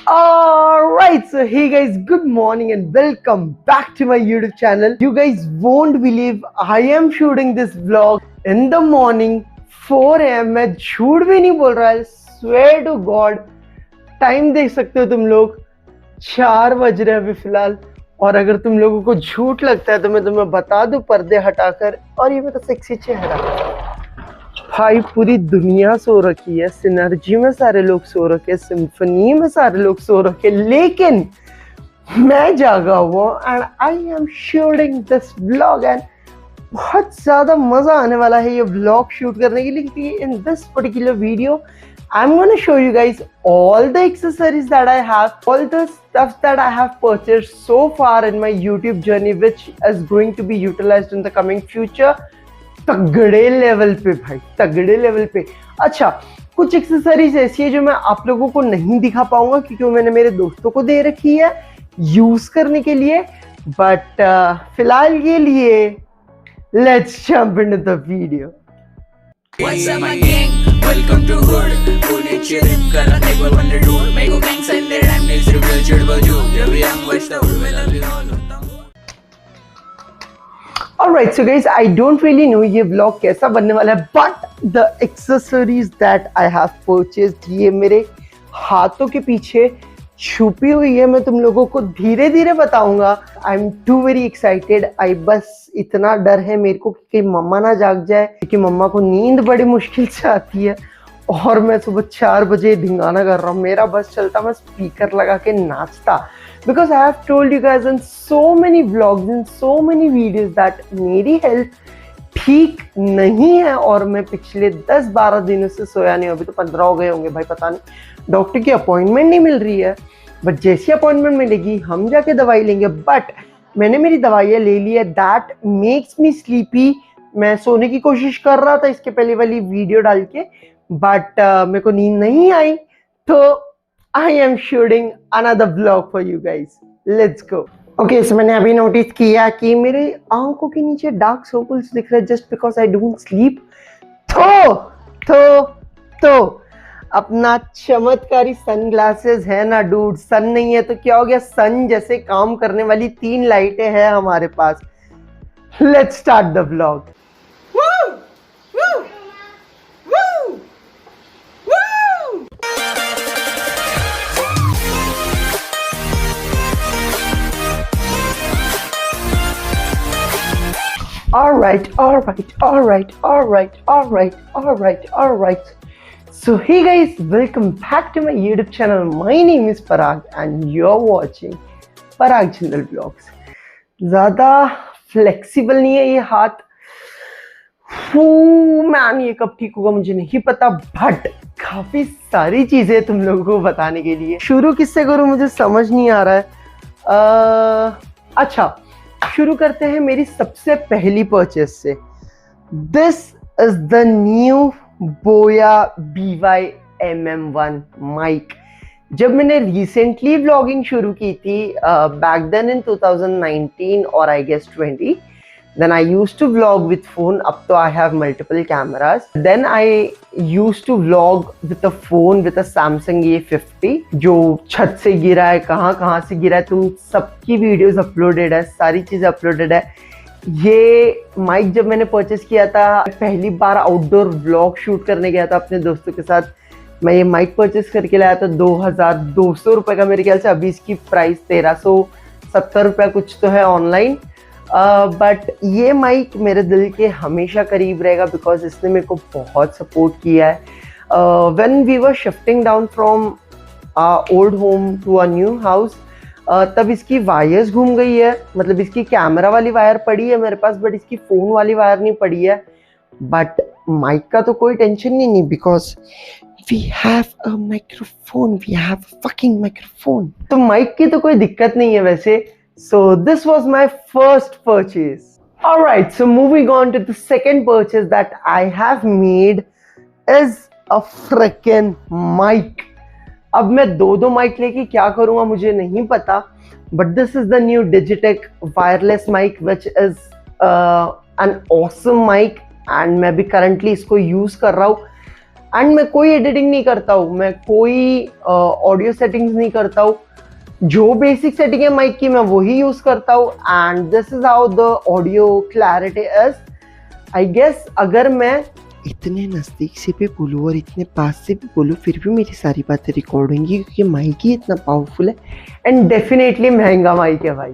Alright, so hey guys, good morning and welcome back to my YouTube channel. You guys won't believe I am shooting this vlog in the morning 4 AM. मैं झूठ भी नहीं बोल रहा, swear to God. Time देख सकते हो तुम लोग, 4 बज रहे हैं अभी फिलहाल. और अगर तुम लोगों को झूठ लगता है तो मैं तुम्हें बता दूं पर्दे हटाकर. और ये मेरा सेक्सी चेहरा, भाई पूरी दुनिया सो रखी है, सिनर्जी में सारे लोग सो रखे, सिम्फनी में सारे लोग सो रखे, लेकिन मैं जागा हुआ and I am shooting this vlog. And बहुत ज्यादा मजा आने वाला है ये व्लॉग शूट करने के लिए, क्योंकि in this particular video I'm going to show you guys all the accessories that I have, all the stuff that I have purchased so far in my YouTube journey, which is going to be utilized in the coming future. तगड़े level पे भाई, तगड़े level पे. अच्छा, कुछ accessories ऐसी है जो मैं आप लोगों को नहीं दिखा पाऊंगा क्योंकि वो मैंने मेरे दोस्तों को दे रखी है यूज करने के लिए. बट फिलहाल के लिए let's jump into the video. What's up my gang? Welcome to Hood. Pune चिरिप करा थे वो वंडर डूड. मैं को गैंग सेंड दे रैम न्यूज़ रिव्यू चिड़ बजू. जब यंग बचता हुड में love you all. Alright, so guys, I don't really know ये vlog कैसा बनने वाला है, but the accessories that I have purchased, ये मेरे हाथों के पीछे छुपी हुई है. मैं तुम लोगों को धीरे धीरे बताऊंगा. I'm too very excited. बस इतना डर है मेरे को कि मम्मा ना जाग जाए, क्योंकि मम्मा को नींद बड़ी मुश्किल से आती है और मैं सुबह 4 बजे धिंगाना कर रहा हूँ. मेरा बस चलता, मैं स्पीकर लगा के नाचता. Because I have told you guys in so many vlogs, in so many videos that मेरी हेल्थ ठीक नहीं है और मैं पिछले 10-12 दिनों से सोया नहीं. अभी तो 15 हो गए होंगे भाई, पता नहीं. डॉक्टर की अपॉइंटमेंट नहीं मिल रही है, बट जैसी अपॉइंटमेंट मिलेगी हम जाके दवाई लेंगे. बट मैंने मेरी दवाइयाँ ले ली है. That makes me sleepy. मैं सोने की कोशिश कर रहा था इसके पहले वाली वीडियो डाल के, बट मेरे को नींद नहीं आई, तो I am shooting another vlog for you guys. Let's go. Okay, so मैंने अभी नोटिस किया कि मेरे आंखों के नीचे डार्क सर्कल्स दिख रहे हैं just because I don't sleep. तो अपना चमत्कारी सनग्लासेस है ना डूड. सन नहीं है तो क्या हो गया, सन जैसे काम करने वाली 3 लाइटें हैं हमारे पास. Let's start the vlog. Alright. So hey guys, welcome back to my YouTube channel. My name is Parag and you're watching Parag Jindal Vlogs. ज़्यादा फ्लेक्सिबल नहीं है ये हाथ. मैन, ये कब ठीक होगा मुझे नहीं पता, बट काफी सारी चीजें तुम लोगों को बताने के लिए. शुरू किससे करूं मुझे समझ नहीं आ रहा है. अच्छा, शुरू करते हैं मेरी सबसे पहली परचेस से. दिस इज द न्यू बोया BY-MM1 माइक. जब मैंने रिसेंटली व्लॉगिंग शुरू की थी, बैक देन इन 2019 और I guess 20, then I used to vlog with phone. अब तो I have multiple cameras. Then I used to vlog with a phone with a Samsung A50 जो छत से गिरा है, कहाँ से गिरा है, तुम सबकी वीडियोस अपलोडेड है, सारी चीज़ें अपलोडेड है. ये माइक जब मैंने परचेस किया था, पहली बार आउटडोर व्लॉग शूट करने गया था अपने दोस्तों के साथ. मैं ये माइक परचेस करके लाया था 2200 रुपये का मेरे ख्याल से. अभी इसकी प्राइस 1370 रुपये कुछ तो है ऑनलाइन. बट ये माइक मेरे दिल के हमेशा करीब रहेगा बिकॉज इसने मेरे को बहुत सपोर्ट किया है. When we were shifting down from old home to a new house, तब इसकी वायर्स घूम गई है. मतलब इसकी कैमरा वाली वायर पड़ी है मेरे पास, बट इसकी फ़ोन वाली वायर नहीं पड़ी है. बट माइक का तो कोई टेंशन नहीं because we have a microphone, we have a fucking microphone. तो माइक की तो कोई दिक्कत नहीं है वैसे. So this was my first purchase. Alright, so moving on to the second purchase that I have made is a freaking mic. अब मैं दो माइक लेके क्या करूँगा मुझे नहीं पता, but this is the new Digitech wireless mic which is an awesome mic and मैं भी currently इसको use कर रहा हूँ. एंड मैं कोई एडिटिंग नहीं करता हूँ, मैं कोई ऑडियो सेटिंग्स नहीं करता हूँ। जो बेसिक सेटिंग है माइक की मैं वही यूज करता हूँ and this is how the audio clarity is. I guess अगर मैं इतने नजदीक से भी बोलूँ और इतने पास से भी बोलूँ फिर भी मेरी सारी बातें रिकॉर्ड होंगी, क्योंकि माइक ही इतना पावरफुल है एंड डेफिनेटली महंगा माइक है भाई।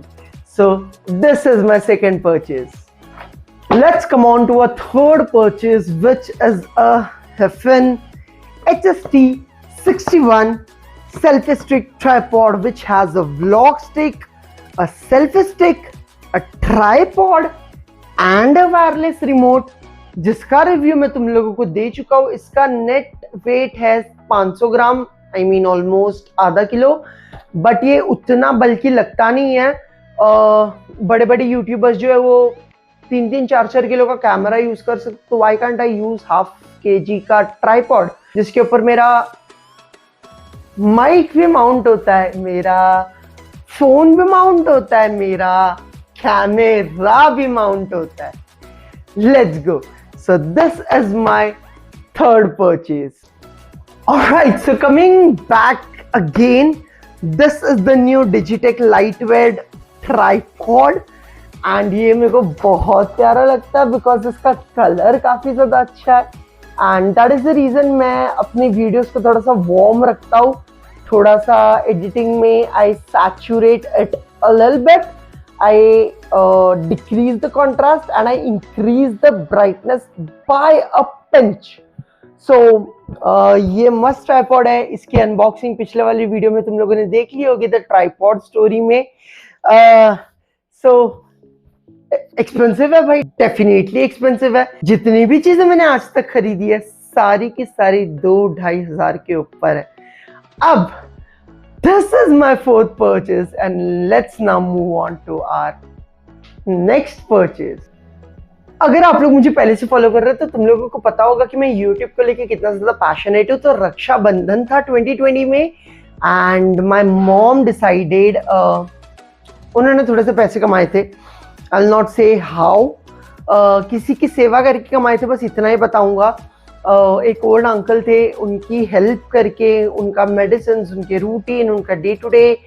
So this is my second purchase. Let's come on to a third purchase, which is a Hefin HST61 selfie stick tripod, which has a vlog stick, a selfie stick, a tripod and a wireless remote, जिसका review मैं तुम लोगों को दे चुका हूँ। इसका net wait है 500 ग्राम, I mean almost आधा किलो, बट ये उतना बल्कि लगता नहीं है। बड़े बड़े यूट्यूबर्स जो है वो 3-4 किलो का कैमरा यूज कर सकते, तो why can't I use half kg का ट्राइपॉड जिसके ऊपर मेरा माइक भी माउंट होता है, मेरा फोन भी माउंट होता है, मेरा कैमरा भी माउंट होता है। Let's go. So this is my third purchase. Alright, so coming back again, this is the new Digitek lightweight tripod and ये मेरे को बहुत प्यारा लगता है बिकॉज इसका कलर काफी ज्यादा अच्छा है and that is the reason मैं अपनी वीडियोस को थोड़ा सा वार्म रखता हूँ। थोड़ा सा एडिटिंग में I saturate it a little bit, I decrease the contrast and I increase the brightness by a pinch. So ये मस्त ट्राइपॉड है। इसकी अनबॉक्सिंग पिछले वाली वीडियो में तुम लोगों ने देख ली होगी, द ट्राइपॉड स्टोरी में। सो एक्सपेंसिव है भाई, डेफिनेटली एक्सपेंसिव है। जितनी भी चीजें मैंने आज तक खरीदी है सारी की सारी 2-2.5 हजार के ऊपर है। अब this is my fourth purchase and let's now move on to our next purchase. अगर आप लोग मुझे पहले से फॉलो कर रहे हो तो तुम लोगों को पता होगा कि मैं यूट्यूब को लेके कितना ज्यादा पैशनेट हूँ। तो रक्षाबंधन था 2020 में एंड माय मॉम डिसाइडेड, उन्होंने थोड़े से पैसे कमाए थे, I'll not say how, किसी की सेवा करके कमाए थे, बस इतना ही बताऊंगा। एक ओल्ड अंकल थे, उनकी हेल्प करके, उनका मेडिसिन, उनके रूटीन, उनका day to day.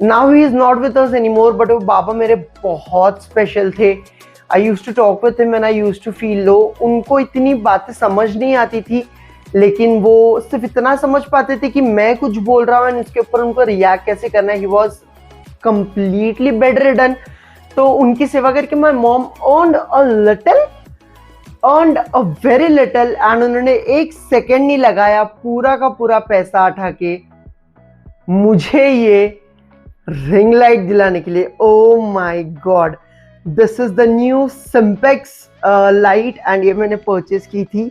Now he is not with us anymore, but वो बाबा मेरे बहुत स्पेशल थे। I used to talk with him when I used to feel low. उनको इतनी बातें समझ नहीं आती थी, लेकिन वो सिर्फ इतना समझ पाते थे कि मैं कुछ बोल रहा हूँ इसके ऊपर उनको रिएक्ट कैसे करना है। He was completely bed ridden. तो उनकी सेवा करके my mom earned a very little and उन्होंने 1 सेकेंड नहीं लगाया, पूरा का पूरा पैसा उठा के मुझे ये रिंग लाइट दिलाने के लिए। ओ my God, this is the new Simpex light and ये मैंने परचेज की थी।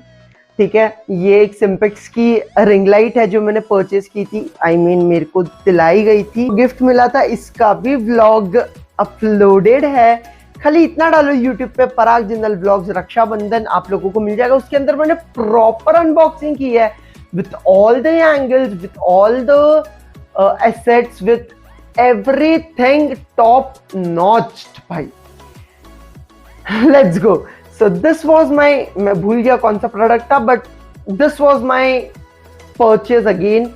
ठीक है, ये एक सिम्पेक्स की रिंग लाइट है जो मैंने परचेज की थी, आई मीन मेरे को दिलाई गई थी, गिफ्ट मिला था। इसका भी व्लॉग अपलोडेड है, खाली इतना डालो यूट्यूब पे पराग जिंदल व्लॉग्स रक्षाबंधन, आप लोगों को मिल जाएगा। उसके अंदर मैंने प्रॉपर अनबॉक्सिंग की है with all the angles, with all the assets, with everything top notched भाई। Let's go. So this was my, मैं भूल गया कौन सा प्रोडक्ट था, but this was my purchase again,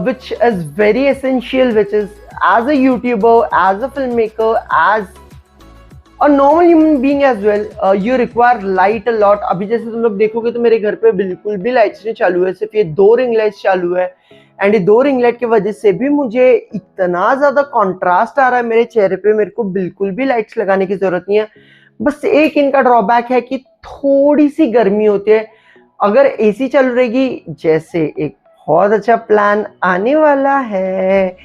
which is very essential, which is as a YouTuber, as a filmmaker, as a normal human being as well, you require light a lot. अभी जैसे तुम लोग देखोगे तो मेरे घर पे बिल्कुल भी लाइट्स नहीं चालू है, सिर्फ ये 2 रिंग लाइट्स चालू है एंड ये 2 रिंग लाइट की वजह से भी मुझे इतना ज्यादा कॉन्ट्रास्ट आ रहा है मेरे चेहरे पे, मेरे को बिल्कुल भी लाइट्स लगाने की जरूरत नहीं है। बस एक इनका ड्रॉबैक है कि थोड़ी सी गर्मी होती है। अगर एसी चालू रहेगी, जैसे एक बहुत अच्छा प्लान आने वाला है,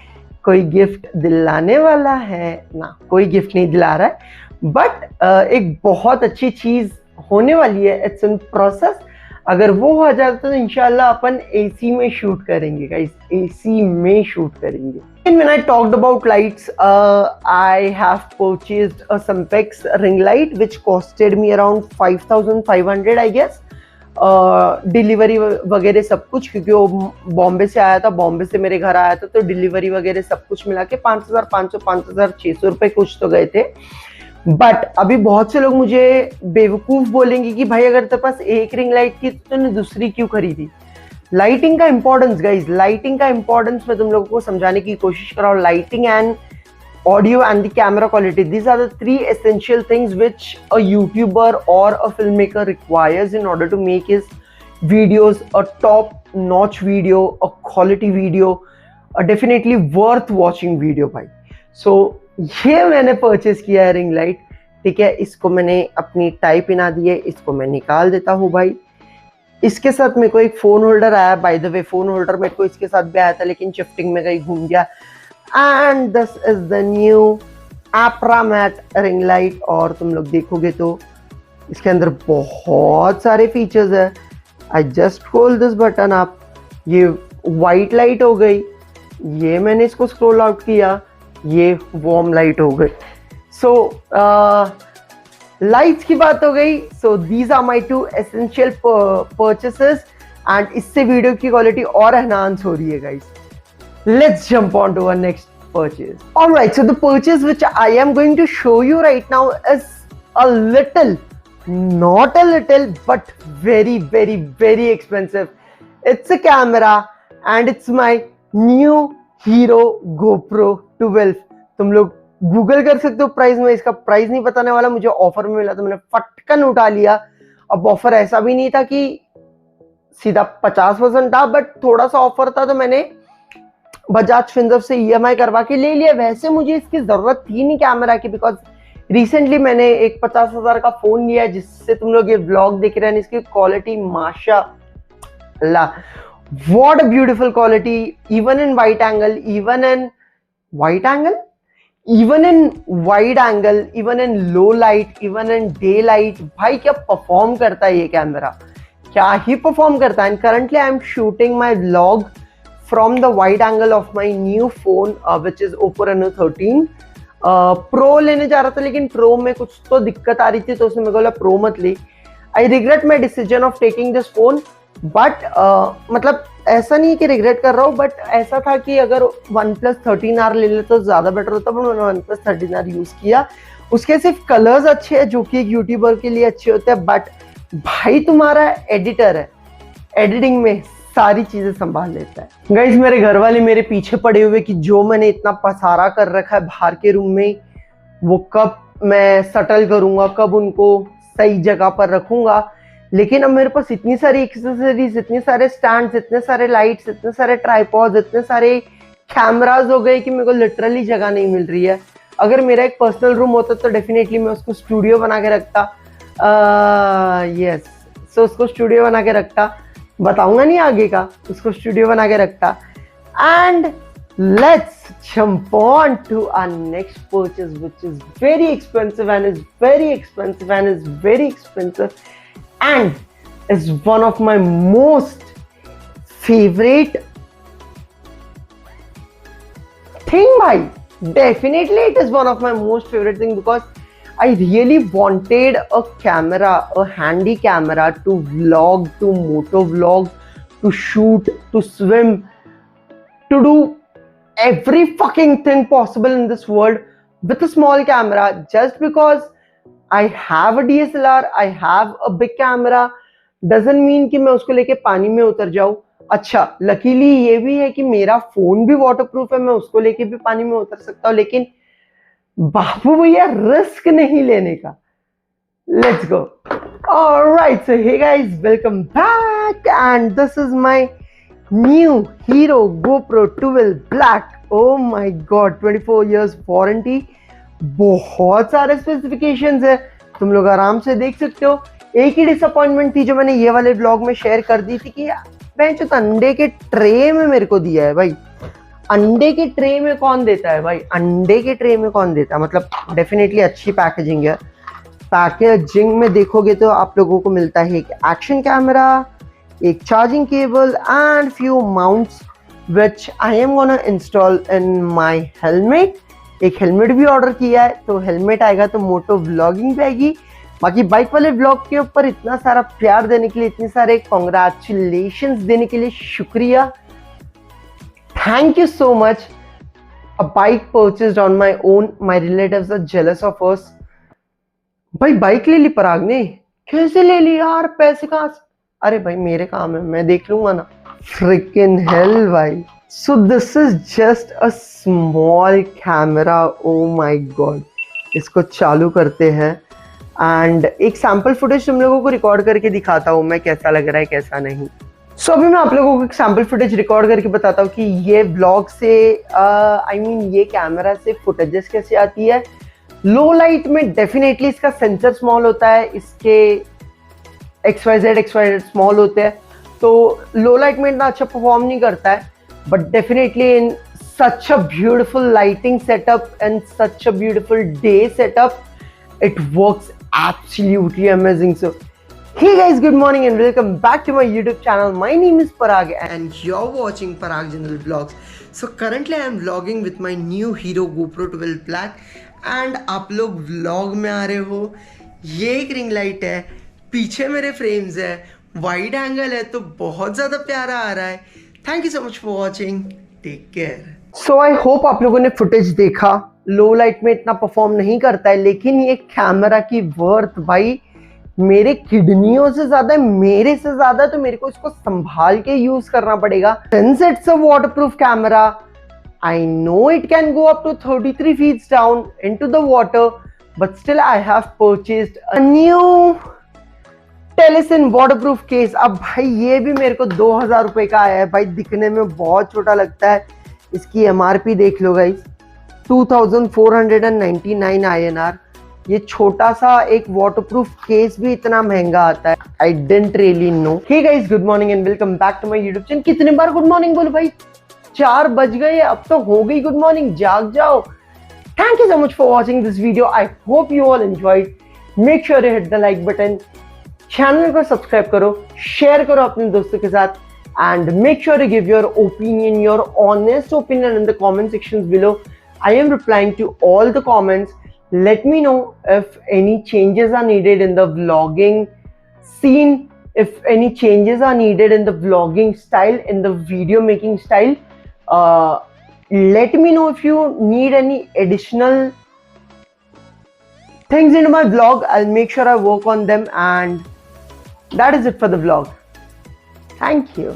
कोई गिफ्ट दिलाने वाला है ना, कोई गिफ्ट नहीं दिला रहा है, बट एक बहुत अच्छी चीज होने वाली है, इट्स इन प्रोसेस। अगर वो हो जाता तो इंशाल्लाह अपन एसी में शूट करेंगे गाइस, एसी में शूट करेंगे। And when I talked about lights, I have purchased a Sempex ring light which costed me around 5,500 I guess. Delivery वगैरह सब कुछ, क्योंकि वो बॉम्बे से आया था, बॉम्बे से मेरे घर आया था, तो डिलीवरी वगैरह सब कुछ मिला के 5,500 5,600 रुपए कुछ तो गए थे। बट अभी बहुत से लोग मुझे बेवकूफ बोलेंगे कि भाई अगर तेरे पास एक रिंग लाइट थी तो तूने दूसरी क्यों खरीदी। लाइटिंग का इंपॉर्टेंस गाइज, लाइटिंग का इंपॉर्टेंस मैं तुम लोगों को समझाने की कोशिश कर रहा हूँ। Lighting and audio and the camera quality, these are the three essential things which a YouTuber or a filmmaker requires in order to make his videos a top notch video, a quality video, a definitely worth watching video भाई। So ये मैंने purchase किया है ring light, ठीक है। इसको मैंने अपनी टाई पिना दी है, इसको मैं निकाल देता हूँ भाई। इसके साथ मेरे को एक फोन होल्डर आया, by the way phone holder मेरे को इसके साथ भी आया था लेकिन शिफ्टिंग में कहीं घूम गया। And this is the new एप्रामैट रिंग लाइट। और तुम लोग देखोगे तो इसके अंदर बहुत सारे फीचर्स है। I just hold this button up, ये वाइट लाइट हो गई, ये मैंने इसको स्क्रॉल आउट किया, ये वार्म लाइट हो गई। सो लाइट्स की बात हो गई। So these are my 2 essential purchases and इससे वीडियो की क्वालिटी और एनहांस हो रही है guys. Let's jump on to our next purchase. Alright, so the purchase which I am going to show you right now is a little, not a little, but very, very, very expensive. It's a camera and it's my new Hero GoPro 12. तुम लोग Google कर सकते हो price में, इसका price नहीं बताने वाला, मुझे ऑफर में मिला तो मैंने फटकन उठा लिया। अब ऑफर ऐसा भी नहीं था कि सीधा 50% था, बट थोड़ा सा ऑफर था तो मैंने बजाज फिनसर्व से EMI करवा के ले लिया। वैसे मुझे इसकी जरूरत थी नहीं कैमरा की, बिकॉज रिसेंटली मैंने एक 50,000 का फोन लिया है जिससे तुम लोग ये व्लॉग देख रहे हैं। इसकी क्वालिटी माशाअल्लाह, what a beautiful quality, even in wide angle, even in wide angle, even in wide angle, even in low light, even in day light. भाई क्या परफॉर्म करता है ये कैमरा, क्या ही परफॉर्म करता है। And currently I am shooting my vlog from the wide angle of my new phone which is Oppo Reno 13 Pro लेने जा रहा था, लेकिन Pro में कुछ तो दिक्कत आ रही थी तो उसने मेरे को बोला Pro मत ले। I regret my decision of taking this phone, but मतलब ऐसा नहीं कि रिग्रेट कर रहा हूँ, बट ऐसा था कि अगर OnePlus 13R ले ले तो ज़्यादा बेटर होता, पर मैंने OnePlus 13R यूज़ किया। उसके सिर्फ कलर्स अच्छे हैं जो कि एक यूट्यूबर के लिए अच्छे होते हैं, बट भाई तुम्हारा एडिटर है, एडिटिंग में सारी चीजें संभाल लेता है। गाइस मेरे घर वाले मेरे पीछे पड़े हुए कि जो मैंने इतना पसारा कर रखा है बाहर के रूम में, वो कब मैं सटल करूंगा, कब उनको सही जगह पर रखूंगा। लेकिन अब मेरे पास इतनी सारी एक्सेसरीज, इतने सारे स्टैंड्स, इतने सारे लाइट्स, इतने सारे ट्राइपॉड्स, इतने सारे कैमराज हो गए कि मेरे को लिटरली जगह नहीं मिल रही है। अगर मेरा एक पर्सनल रूम होता तो डेफिनेटली मैं उसको स्टूडियो बना के रखता। सो उसको स्टूडियो बना के रखता, बताऊंगा नहीं आगे का, उसको स्टूडियो बना के रखता। And let's jump on to our next purchase which is very expensive and is very expensive and is very expensive and is one of my most favourite thing भाई। Definitely it is one of my most favourite thing because I really wanted a camera, a handy camera to vlog, to moto vlog, to shoot, to swim, to do every fucking thing possible in this world with a small camera. Just because I have a DSLR, I have a big camera, doesn't mean कि मैं उसको लेके पानी में उतर जाऊँ। अच्छा luckily ये भी है कि मेरा फोन भी वाटरप्रूफ है, मैं उसको लेके भी पानी में उतर सकता हूँ, लेकिन बाबू भैया रिस्क नहीं लेने का। Let's go. Alright, so hey guys, welcome back and this is my new hero GoPro 12 black. Oh my god, 24 years warranty, बहुत सारे स्पेसिफिकेशंस है, तुम लोग आराम से देख सकते हो। एक ही डिसअपॉइंटमेंट थी जो मैंने ये वाले ब्लॉग में शेयर कर दी थी कि बेंच अंडे के ट्रे में मेरे को दिया है भाई। अंडे के ट्रे में कौन देता है भाई, अंडे के ट्रे में कौन देता है। मतलब डेफिनेटली अच्छी पैकेजिंग है। पैकेजिंग में देखोगे तो आप लोगों को मिलता है एक एक्शन कैमरा, एक charging cable and few mounts which I am gonna install in my helmet. एक हेलमेट भी ऑर्डर किया है, तो हेलमेट आएगा तो मोटो व्लॉगिंग भी आएगी। बाकी बाइक वाले व्लॉग के ऊपर इतना सारा प्यार देने के लिए, इतने सारे कॉन्ग्रेचुलेशंस देने के लिए शुक्रिया। Thank you so much. A bike purchased on my own. My relatives are jealous of us. भाई बाइक ले ली पराग ने? कैसे ले ली यार? पैसे कहाँ से? अरे भाई मेरे काम है, मैं देख लूंगा ना। फ्रिकिन हेल भाई। So this is just a small camera. O my God, इसको चालू करते हैं एंड एक सैंपल फुटेज तुम लोगों को रिकॉर्ड करके दिखाता हूँ मैं, कैसा लग रहा है कैसा नहीं। सो अभी मैं आप लोगों को एक सैंपल फुटेज रिकॉर्ड करके बताता हूँ कि ये ब्लॉग से आई मीन ये कैमरा से फुटेजेस कैसे आती है। लो लाइट में डेफिनेटली इसका सेंसर स्मॉल होता है, इसके XYZ स्मॉल होते हैं, तो लो लाइट में इतना अच्छा परफॉर्म नहीं करता है। But definitely in such a beautiful lighting setup and such a beautiful day setup, it works absolutely amazing. So hey guys, good morning and welcome back to my YouTube channel. My name is Parag and you're watching Parag General Vlogs. So currently I am vlogging with my new Hero GoPro 12 Black and आप लोग vlog में आ रहे हो। ये एक ring light है, पीछे मेरे फ्रेम्स है, वाइड एंगल है, तो बहुत ज़्यादा प्यारा आ रहा है। Thank you so much for watching, take care. So I hope आप लोगों ने फुटेज देखा। लो लाइट में इतना परफॉर्म नहीं करता है, लेकिन ये कैमरा की वर्थ भाई मेरे किडनियों से ज्यादा है, मेरे से ज्यादा, तो मेरे को इसको संभाल के यूज करना पड़ेगा। Since it's a waterproof camera, I know it can go up to 33 feet down into the water, but still I have purchased a new Telesin waterproof case. अब भाई ये भी मेरे को 2000 रुपए का आया है भाई, दिखने में बहुत छोटा लगता है। इसकी MRP देख लो गाइस, 2499 INR। ये छोटा सा एक वाटरप्रूफ केस भी इतना महंगा आता है, I didn't really know. Hey guys, good morning and welcome back to my YouTube channel. कितने बार गुड मॉर्निंग बोलो भाई? 4 बज गए, अब तो हो गई गुड मॉर्निंग, जाग जाओ। Thank you so much for watching this video, I hope you all enjoyed. Make sure you hit the like button, channel को सब्सक्राइब करो, शेयर करो अपने दोस्तों के साथ, and make sure to give your opinion, your honest opinion in the comment sections below. I am replying to all the comments. Let me know if any changes are needed in the vlogging scene, if any changes are needed in the vlogging style, in the video making style. Let me know if you need any additional things into my vlog. I'll make sure I work on them, and that is it for the vlog. Thank you.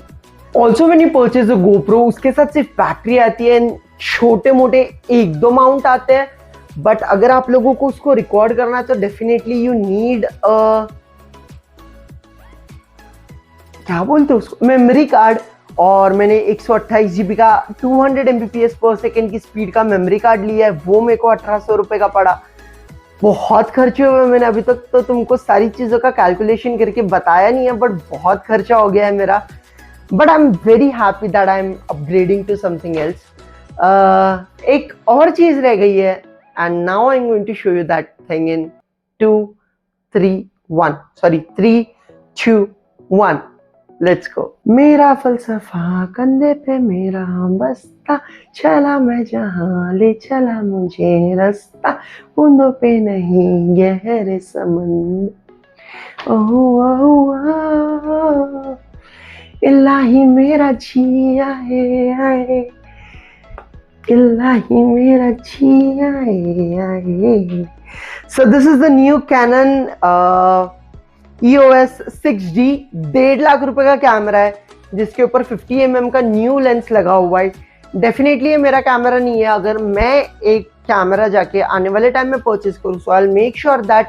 Also when you purchase a GoPro, उसके साथ सिर्फ battery आती है, छोटे मोटे 1-2 mount आते हैं, but अगर आप लोगों को उसको रिकॉर्ड करना है तो डेफिनेटली यू नीड क्या बोलते हैं उसको, मेमोरी कार्ड। और मैंने 128 GB का 200 Mbps पर सेकेंड की स्पीड का मेमोरी कार्ड लिया है, वो मेरे को 1800 रुपये का पड़ा। बहुत खर्चे हुए मैंने, अभी तक तो तुमको सारी चीज़ों का कैलकुलेशन करके बताया नहीं है, बट बहुत खर्चा हो गया है मेरा। But I am very happy that I am upgrading to something else. एक और चीज़ रह गई है, and now I am going to show you that thing in 2, 3, 2, 1। Let's go. मेरा फलसफा कंधे पे मेरा बस्ता, चला मैं जहाँ ले चला मुझे रास्ता, बूंदों पे नहीं गहरे समंदर। ओह इलाही मेरा जिया है, इलाही मेरा जिया है। So this is the new Canon EOS 6D, 1.5 lakh रुपए का कैमरा है, जिसके ऊपर 50mm का न्यू लेंस लगा हुआ है। डेफिनेटली ये मेरा कैमरा नहीं है। अगर मैं एक कैमरा जाके आने वाले टाइम में परचेज करूँ, so I make sure that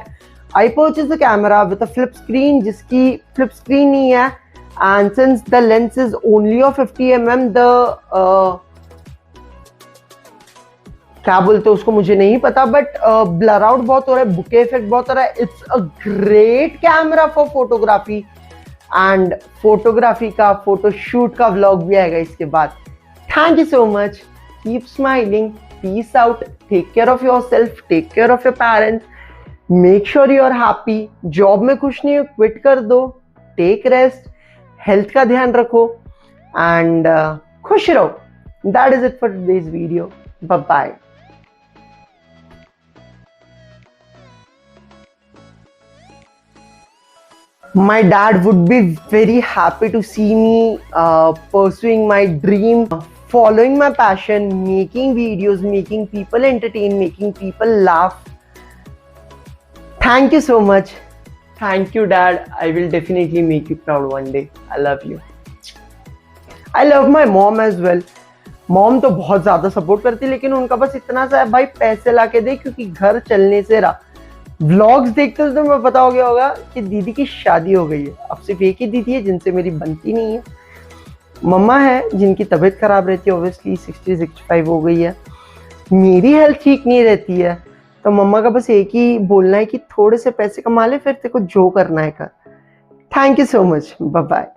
I purchase the camera with a flip screen, जिसकी फ्लिप स्क्रीन नहीं है। And since the lens is only of 50mm, the क्या बोलते हैं उसको मुझे नहीं पता, बट ब्लर आउट बहुत हो रहा है, बुके इफेक्ट बहुत हो रहा है। It's a great camera for photography, and photography का फोटोशूट का व्लॉग भी आएगा इसके बाद। Thank you so much, keep smiling, peace out, take care of your self, take care of your parents, make sure you are happy. Job में खुश नहीं हो, क्विट कर दो, टेक रेस्ट, हेल्थ का ध्यान रखो, एंड खुश रहो। That is it for today's video, bye bye. My dad would be very happy to see me pursuing my dream, following my passion, making videos, making people entertain, making people laugh. Thank you so much. Thank you, Dad. I will definitely make you proud one day. I love you. I love my mom as well. Mom तो बहुत ज्यादा support करती है, लेकिन उनका बस इतना सा है भाई, पैसे ला के दे, क्योंकि घर चलने से रहा। व्लॉग्स देखते हो तो मैं पता हो गया होगा कि दीदी की शादी हो गई है। अब सिर्फ एक ही दीदी है जिनसे मेरी बनती नहीं है। मम्मा है जिनकी तबीयत खराब रहती है, ऑब्वियसली 60-65 हो गई है। मेरी हेल्थ ठीक नहीं रहती है, तो मम्मा का बस एक ही बोलना है कि थोड़े से पैसे कमा ले, फिर तेरे को जो करना है कर। Thank you so much, bye bye.